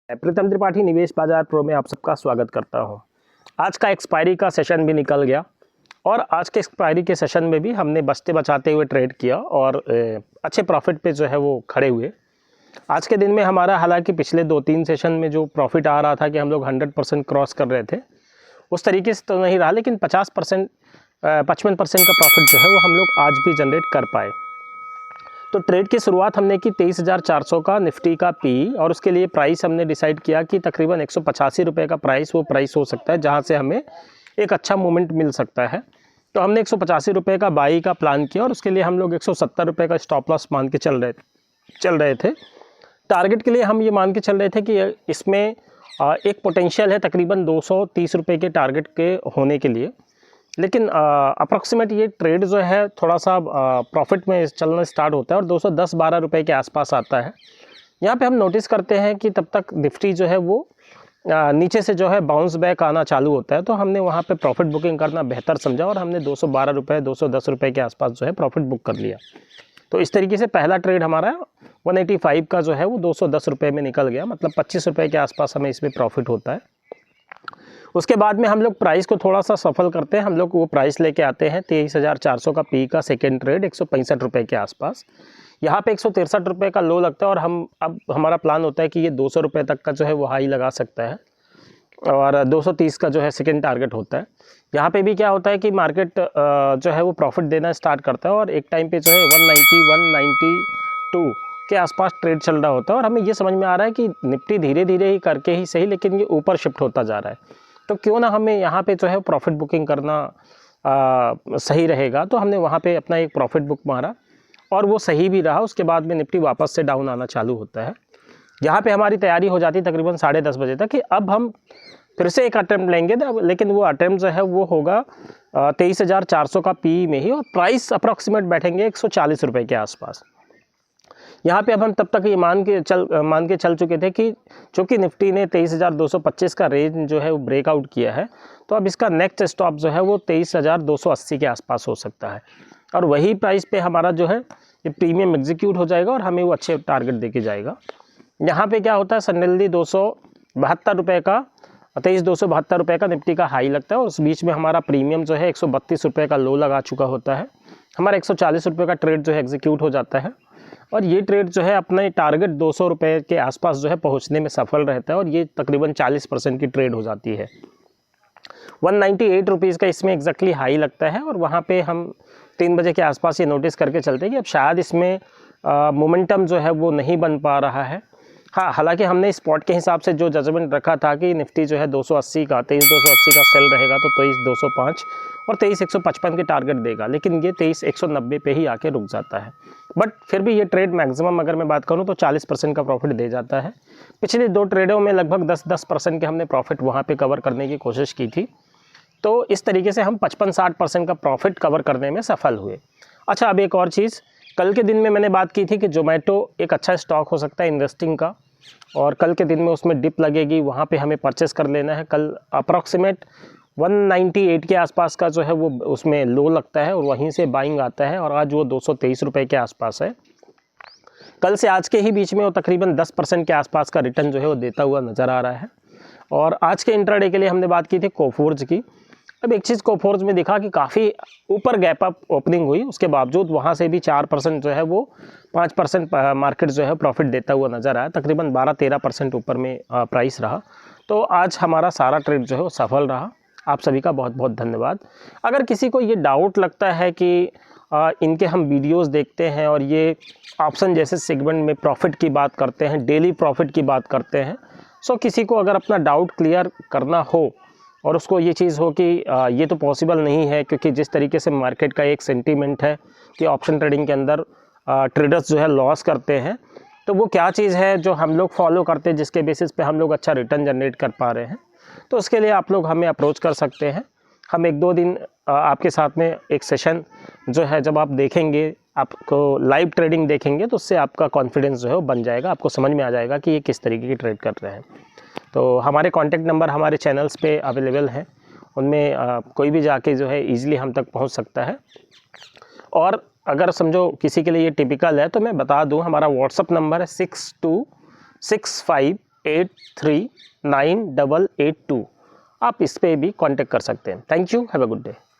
प्रीतम त्रिपाठी निवेश बाजार प्रो में आप सबका स्वागत करता हूं। आज का एक्सपायरी का सेशन भी निकल गया और आज के एक्सपायरी के सेशन में भी हमने बचते बचाते हुए ट्रेड किया और अच्छे प्रॉफिट पे जो है वो खड़े हुए। आज के दिन में हमारा हालांकि पिछले 2-3 सेशन में जो प्रॉफिट आ रहा था कि हम लोग 100% क्रॉस कर रहे थे, उस तरीके से तो नहीं रहा, लेकिन 50% 55% का प्रॉफिट जो है वो हम लोग आज भी जनरेट कर पाए। तो ट्रेड की शुरुआत हमने की 23,400 का निफ्टी का पी और उसके लिए प्राइस हमने डिसाइड किया कि तकरीबन 185 रुपये का प्राइस हो सकता है जहां से हमें एक अच्छा मूवमेंट मिल सकता है। तो हमने 185 रुपये का बाई का प्लान किया और उसके लिए हम लोग 170 रुपये का स्टॉप लॉस मान के चल रहे थे। टारगेट के लिए हम ये मान के चल रहे थे कि इसमें एक पोटेंशियल है तकरीबन 230 रुपये के टारगेट के होने के लिए, लेकिन अप्रॉक्सीमेट ये ट्रेड जो है थोड़ा सा प्रॉफिट में चलना स्टार्ट होता है और 210-12 रुपये के आसपास आता है। यहाँ पे हम नोटिस करते हैं कि तब तक निफ्टी जो है वो नीचे से जो है बाउंस बैक आना चालू होता है, तो हमने वहाँ पे प्रॉफिट बुकिंग करना बेहतर समझा और हमने 212 रुपये 210 रुपये के आसपास जो है प्रॉफिट बुक कर लिया। तो इस तरीके से पहला ट्रेड हमारा 185 का जो है वो 210 रुपये में निकल गया, मतलब 25 रुपये के आसपास हमें इसमें प्रॉफिट होता है। उसके बाद में हम लोग प्राइस को थोड़ा सा सफल करते हैं, हम लोग वो प्राइस लेके आते हैं 23,400 का पी का सेकेंड ट्रेड 165 रुपये के आसपास। यहाँ पे 163 रुपये का लो लगता है और अब हमारा प्लान होता है कि ये 200 रुपये तक का जो है वो हाई लगा सकता है और 230 का जो है सेकेंड टारगेट होता है। यहाँ पे भी क्या होता है कि मार्केट जो है वो प्रॉफिट देना स्टार्ट करता है और एक टाइम पे जो है 192 के आसपास ट्रेड चल रहा होता है और हमें ये समझ में आ रहा है कि निफ्टी धीरे धीरे ही करके ही सही, लेकिन ये ऊपर शिफ्ट होता जा रहा है, तो क्यों ना हमें यहाँ पे जो है प्रॉफिट बुकिंग करना सही रहेगा। तो हमने वहाँ पे अपना एक प्रॉफिट बुक मारा और वो सही भी रहा। उसके बाद में निफ्टी वापस से डाउन आना चालू होता है। यहाँ पे हमारी तैयारी हो जाती है तकरीबन 10:30 बजे तक कि अब हम फिर से एक अटैम्प्ट लेंगे, लेकिन वो अटैम्प्ट जो है वो होगा 23,400 का पी में ही और प्राइस अप्रॉक्सीमेट बैठेंगे 140 रुपये के आसपास। यहाँ पे अब हम तब तक ये मान के चल चुके थे कि चूँकि निफ्टी ने 23,225 का रेंज जो है वो ब्रेकआउट किया है, तो अब इसका नेक्स्ट स्टॉप जो है वो 23,280 के आसपास हो सकता है और वही प्राइस पे हमारा जो है ये प्रीमियम एग्जीक्यूट हो जाएगा और हमें वो अच्छे टारगेट दे के जाएगा। यहाँ पे क्या होता है, सडनली 272 रुपये का 23,272 रुपये का निफ्टी का हाई लगता है और उस बीच में हमारा प्रीमियम जो है 132 रुपये का लो लगा चुका होता है। हमारा 140 रुपये का ट्रेड जो है एग्जीक्यूट हो जाता है और ये ट्रेड जो है अपने टारगेट 200 रुपये के आसपास जो है पहुंचने में सफल रहता है और ये तकरीबन 40% की ट्रेड हो जाती है। 198 रुपीज़ का इसमें एग्जैक्टली हाई लगता है और वहाँ पे हम 3 बजे के आसपास ये नोटिस करके चलते हैं कि अब शायद इसमें मोमेंटम जो है वो नहीं बन पा रहा है। हाँ, हालांकि हमने स्पॉट के हिसाब से जो जजमेंट रखा था कि निफ्टी जो है 280 का 23,280 का सेल रहेगा तो 23,205 और 23,155 के टारगेट देगा, लेकिन ये 23,190 पे ही आके रुक जाता है। बट फिर भी ये ट्रेड मैक्सिमम अगर मैं बात करूँ तो 40% का प्रॉफिट दे जाता है। पिछले 2 ट्रेडों में लगभग 10% के हमने प्रॉफिट वहाँ पे कवर करने की कोशिश की थी, तो इस तरीके से हम 55-60% का प्रॉफिट कवर करने में सफल हुए। अच्छा, अब एक और चीज़, कल के दिन में मैंने बात की थी कि जोमेटो एक अच्छा स्टॉक हो सकता है इन्वेस्टिंग का और कल के दिन में उसमें डिप लगेगी, वहाँ पे हमें परचेस कर लेना है। कल अप्रॉक्सीमेट 198 के आसपास का जो है वो उसमें लो लगता है और वहीं से बाइंग आता है और आज वो 223 रुपये के आसपास है। कल से आज के ही बीच में वो तकरीबन 10% के आसपास का रिटर्न जो है वो देता हुआ नज़र आ रहा है। और आज के इंट्राडे के लिए हमने बात की थी कोफोर्ज की। अब एक चीज़ कोफोर्ज में दिखा कि काफ़ी ऊपर गैप अप ओपनिंग हुई, उसके बावजूद वहाँ से भी 4% जो है वो 5% मार्केट जो है प्रॉफिट देता हुआ नज़र आया, तकरीबन 12-13% ऊपर में प्राइस रहा। तो आज हमारा सारा ट्रेड जो है वो सफल रहा। आप सभी का बहुत बहुत धन्यवाद। अगर किसी को ये डाउट लगता है कि इनके हम वीडियोस देखते हैं और ये ऑप्शन जैसे सेगमेंट में प्रॉफिट की बात करते हैं, डेली प्रॉफिट की बात करते हैं, सो किसी को अगर अपना डाउट क्लियर करना हो और उसको ये चीज़ हो कि ये तो पॉसिबल नहीं है, क्योंकि जिस तरीके से मार्केट का एक सेंटीमेंट है कि ऑप्शन ट्रेडिंग के अंदर ट्रेडर्स जो है लॉस करते हैं, तो वो क्या चीज़ है जो हम लोग फॉलो करते हैं जिसके बेसिस पे हम लोग अच्छा रिटर्न जनरेट कर पा रहे हैं, तो उसके लिए आप लोग हमें अप्रोच कर सकते हैं। हम 1-2 दिन आपके साथ में एक सेशन जो है जब आप देखेंगे, आपको लाइव ट्रेडिंग देखेंगे, तो उससे आपका कॉन्फिडेंस जो है वो बन जाएगा, आपको समझ में आ जाएगा कि ये किस तरीके की ट्रेड कर रहे हैं। तो हमारे कॉन्टैक्ट नंबर हमारे चैनल्स पे अवेलेबल हैं, उनमें कोई भी जाके जो है ईज़िली हम तक पहुंच सकता है। और अगर समझो किसी के लिए ये टिपिकल है तो मैं बता दूं, हमारा व्हाट्सअप नंबर है 6265 8398882। आप इस पे भी कांटेक्ट कर सकते हैं। Thank you, have a good day.